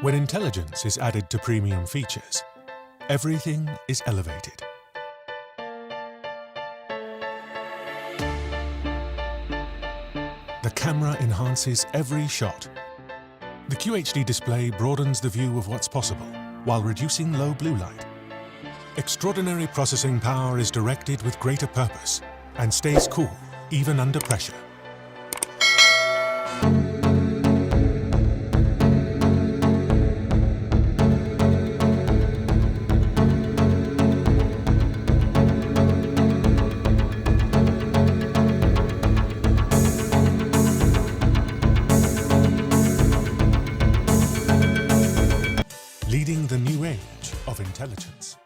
When intelligence is added to premium features, everything is elevated. The camera enhances every shot. The QHD display broadens the view of what's possible while reducing low blue light. Extraordinary processing power is directed with greater purpose and stays cool even under pressure. Leading the new age of intelligence.